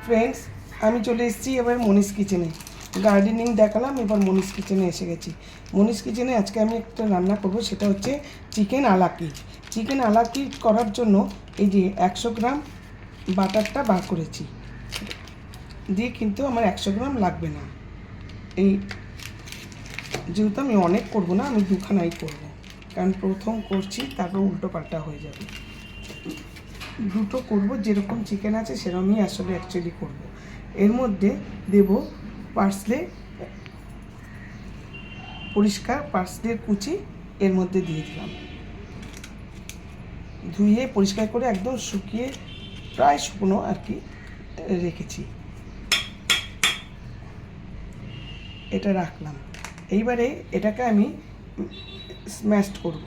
Friends, আমি চলে এসেছি এবার মনীষ কিচেনে। গার্ডেনিং দেখালাম, এবার মনীষ কিচেনে এসে গেছি। মনীষ কিচেনে আজকে আমি একটা রান্না করব, সেটা হচ্ছে চিকেন আলাকি। চিকেন আলাকি করার জন্য এই যে 100 গ্রাম বাটারটা বার করেছি দিয়ে, কিন্তু আমার 100 গ্রাম লাগবে না। এই যেহেতু আমি অনেক করব না, আমি দুখানাই করব, কারণ প্রথম করছি, তারপর উল্টো পাল্টা হয়ে যাবে। দুটো করব, যেরকম চিকেন আছে সেরকমই আসলে অ্যাকচুয়ালি করব। এর মধ্যে দেব পার্সলে, পরিষ্কার পার্সলের কুচি এর মধ্যে দিয়ে দিলাম। ধুয়ে পরিষ্কার করে একদম শুকিয়ে প্রায় শুকনো আর কি রেখেছি, এটা রাখলাম। এইবারে এটাকে আমি স্ম্যাশড করব।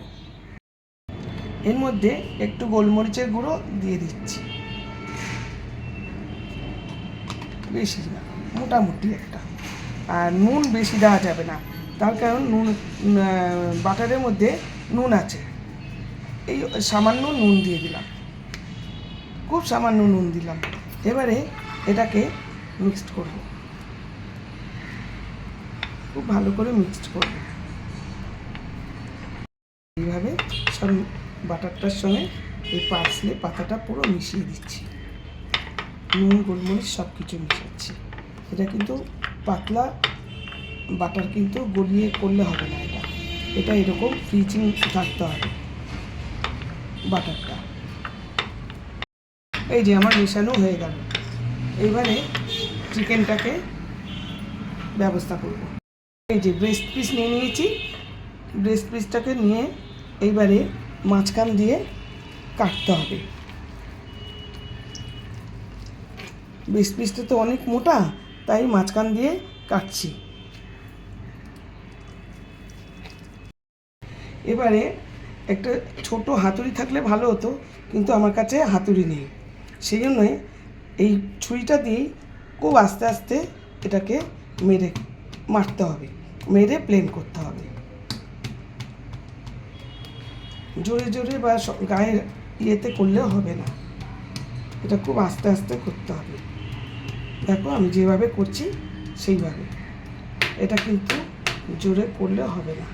এর মধ্যে একটু গোলমরিচের গুঁড়ো দিয়ে দিচ্ছি, বেশি না, মোটামুটি একটা। আর নুন বেশি দেওয়া যাবে না, তার কারণ নুন, বাটারের মধ্যে নুন আছে। এই সামান্য নুন দিয়ে দিলাম, খুব সামান্য নুন দিলাম। এবারে এটাকে মিক্সড করব, খুব ভালো করে মিক্সড করব। এইভাবে সব বাটারটার সঙ্গে এই পার্সলে পাতাটা পুরো মিশিয়ে দিচ্ছি, নুন গোলমরিচ সব কিছু মিশাচ্ছি। এটা কিন্তু পাতলা বাটার, কিন্তু গলিয়ে করলে হবে না, এটা এরকম ফ্রিজিং থাকতে হবে বাটারটা। এই যে আমার মেশানো হয়ে গেল। এইবারে চিকেনটাকে ব্যবস্থা করব। এই যে ব্রেস্ট পিস নিয়ে নিয়েছি, ব্রেস্ট পিসটাকে নিয়ে এইবারে মাঝখান দিয়ে কাটতে হবে। ব্রেস্ট পিসটা তো অনেক মোটা, তাই মাঝখান দিয়ে কাটছি। এবারে একটা ছোট হাতুড়ি থাকলে ভালো হতো, কিন্তু আমার কাছে হাতুড়ি নেই, সেই জন্যই এই ছুরিটা দিয়েই খুব আস্তে আস্তে এটাকে মারতে হবে, মেরে প্লেন করতে হবে। জোরে জোরে বা গায়ে ইয়েতে করলেও হবে না, এটা খুব আস্তে আস্তে করতে হবে। দেখো আমি যেভাবে করছি সেইভাবে, এটা কিন্তু জোরে করলে হবে না।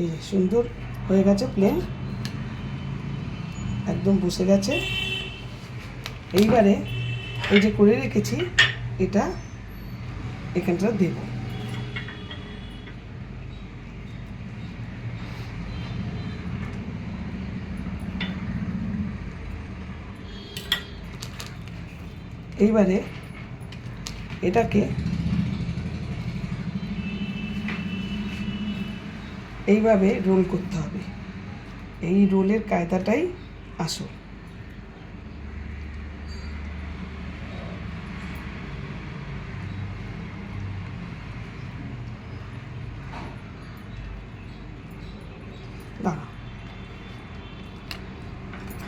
এই সুন্দর হয়ে গেছে, প্লেন একদম বসে গেছে। এইবারে এই যে করে রেখেছি, এটা এখানটা দেব। এইবারে এটাকে এইভাবে রোল করতে হবে। এই রোলের কায়দাটাই আসল। দাঁড়া,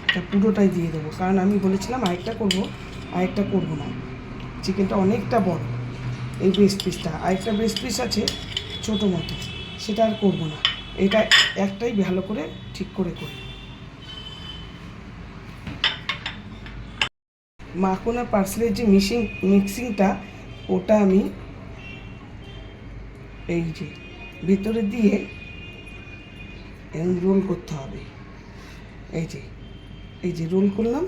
এটা পুরোটাই দিয়ে দেবো, কারণ আমি বলেছিলাম আরেকটা করবো না। চিকেনটা অনেকটা বড়, এই ব্রেস্ট পিসটা, আরেকটা ব্রেস্ট পিস আছে ছোটো মতো, সেটা আর করবো না। এটা একটাই ভালো করে ঠিক করে করি। মাখন আর পার্সলের যে মিক্সিংটা, ওটা আমি এই যে ভিতরে দিয়ে রোল করতে হবে। এই যে রোল করলাম,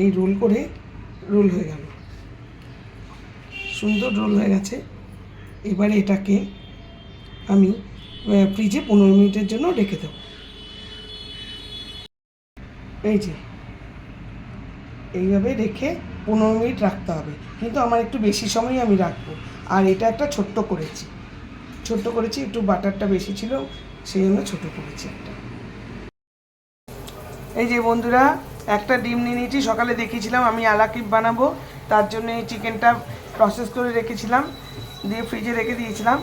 এই রোল করে রোল হয়ে গেল, সুন্দর রোল হয়ে গেছে। এবারে এটাকে আমি ফ্রিজে 15 মিনিটের জন্য রেখে দেব। এই যে এইভাবে রেখে 15 মিনিট রাখতে হবে, কিন্তু আমার একটু বেশি সময় আমি রাখবো। আর এটা একটা ছোট্ট করেছি, একটু বাটারটা বেশি ছিল, সেই জন্য ছোটো করেছি একটা। এই যে বন্ধুরা, একটা ডিম নিয়ে নিয়েছি, সকালে দেখিয়েছিলাম আমি আলাকিব বানাবো, তার জন্য এই চিকেনটা প্রসেস করে রেখেছিলাম, দিয়ে ফ্রিজে রেখে দিয়েছিলাম।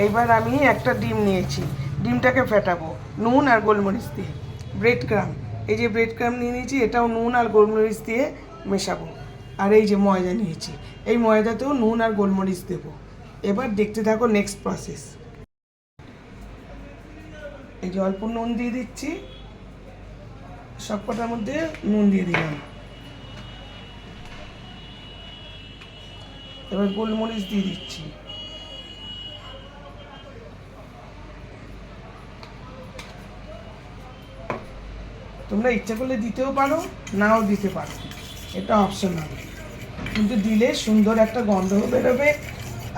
এইবার আমি একটা ডিম নিয়েছি, ডিমটাকে ফেটাবো নুন আর গোলমরিচ দিয়ে। ব্রেড ক্রাম, এই যে ব্রেড ক্রাম নিয়ে নিয়েছি, এটাও নুন আর গোলমরিচ দিয়ে মেশাবো। আর এই যে ময়দা নিয়েছি, এই ময়দাতেও নুন আর গোলমরিচ দেবো। এবার দেখতে থাকো নেক্সট প্রসেস। এই যে অল্প নুন দিয়ে দিচ্ছি, সব কটার মধ্যে নুন দিয়ে দিলাম। এবার গোলমরিচ দিয়ে দিচ্ছি। তোমরা ইচ্ছা করলে দিতেও পারো, নাও দিতে পারো, এটা অপশনাল, কিন্তু দিলে সুন্দর একটা গন্ধ বেরোবে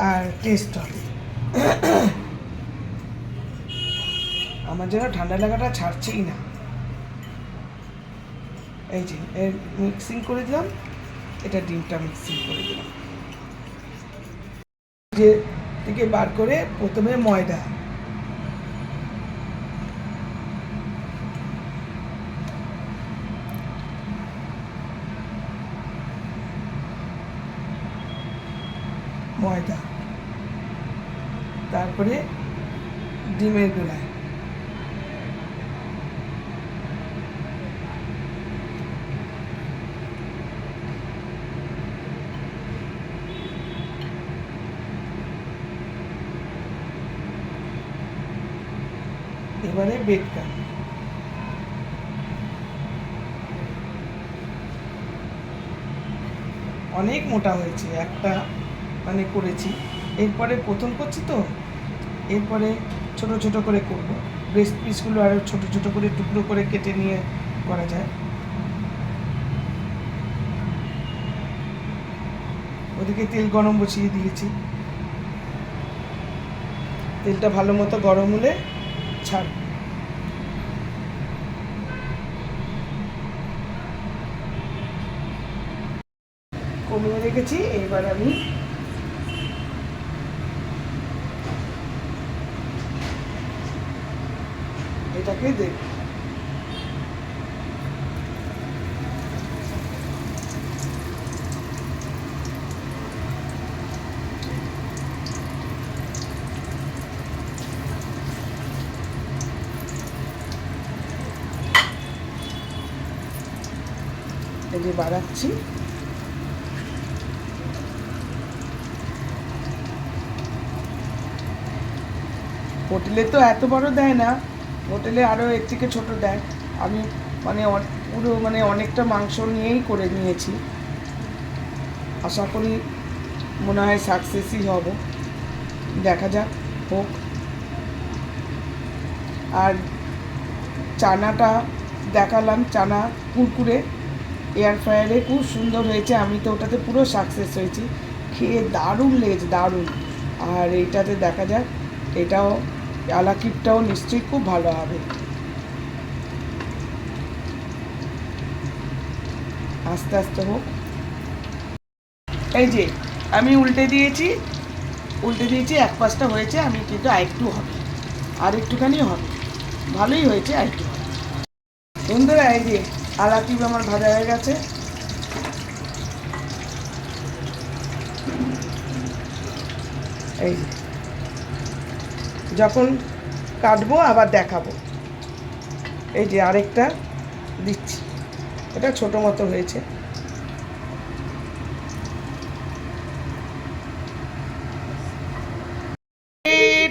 আর টেস্ট হবে। আমার যেন ঠান্ডা লাগাটা ছাড়ছেই না। এই যে এর মিক্সিং করে দিলাম, এটা ডিমটা মিক্সিং করে দিলাম। যে থেকে বার করে প্রথমে ময়দা, ময়দা, তারপরে ডিমের গোলায়, এবারে বেডটা, অনেক মোটা হয়েছে একটা, মানে করেছি, এরপরে প্রথম করছি তো, এরপরে ছোট ছোট করে করব। ব্রেস্ট পিসগুলো আরও ছোট ছোট করে টুকরো করে কেটে নিয়ে করা যায়। ওদিকে তেল গরম বসিয়ে দিয়েছি, তেলটা ভালো মতো গরম হলে ছাড়। কমিয়ে রেখেছি, এবার আমি এটাকে দেব। এই যে বাড়াচ্ছি, হোটেলে তো এত বড় দেয় না, হোটেলে আরও এর থেকে ছোট দেয়। আমি মানে পুরো মানে অনেকটা মাংস নিয়েই করে নিয়েছি। আশা করি মনে হয় সাকসেসই হব, দেখা যাক, হোক। আর চানাটা দেখালাম, চানা কুরকুরে এয়ার ফ্রায়ারে খুব সুন্দর হয়েছে, আমি তো ওটাতে পুরো সাকসেস হয়েছি, খেয়ে দারুণ লেগেছে, দারুণ। আর এইটাতে দেখা যাক, এটাও আলাকিপটাও নিশ্চয়ই খুব ভালো হবে। আস্তে আস্তে হোক। এই যে আমি উল্টে দিয়েছি, এক পাশটা হয়েছে, আমি কিন্তু আরেকটু হবে, আর একটুখানি হবে, ভালোই হয়েছে, আরেকটু হবে। বন্ধুরা এই যে আলাকিপ আমার ভাজা হয়ে গেছে। এই যে যখন কাটবো আবার দেখাবো। এই যে আরেকটা দিচ্ছি, এটা ছোট মতো হয়েছে।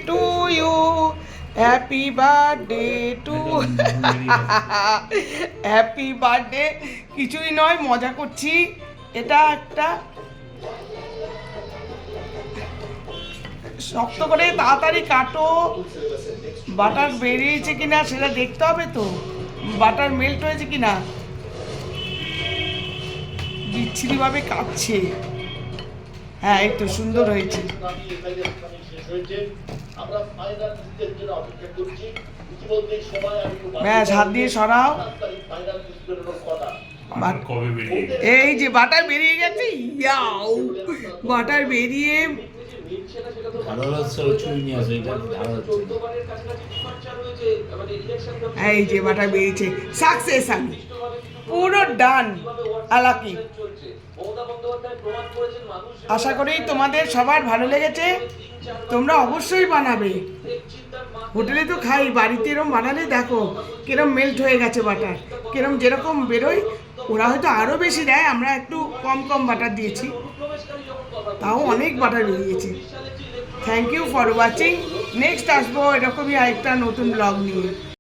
To you, happy birthday to, happy birthday. কিছুই নয়, মজা করছি। এটা একটা শক্ত করে তাড়াতাড়ি কাটো, বাটার বেরিয়েছে কিনা সেটা দেখতে হবে তো, বাটার মেল্ট হয়েছে কিনা। বিচ্ছিরিভাবে কাটছে, হ্যাঁ এই তো সুন্দর হয়েছে। ব্যাস, হাত দিয়ে সরাও। এই যে বাটার বেরিয়ে গেছে, ইয়াও, বাটার বেরিয়ে এই যে বাটার বেরিয়েছে, সাকসেস, আমি পুরো ডান আলাকিপ। আশা করি তোমাদের সবার ভালো লেগেছে, তোমরা অবশ্যই বানাবে। হোটেলে তো খাই, বাড়িতে এরম বানালে দেখো কিরম মেল্ট হয়ে গেছে বাটার, কিরম যেরকম বেরোয় ওরা হয়তো আরও বেশি দেয়, আমরা একটু কম কম বাটার দিয়েছি, তাও অনেক বাটার বেরিয়েছে। Thank you for watching. Next আসবো এরকমই আরেকটা নতুন ব্লগ নিয়ে।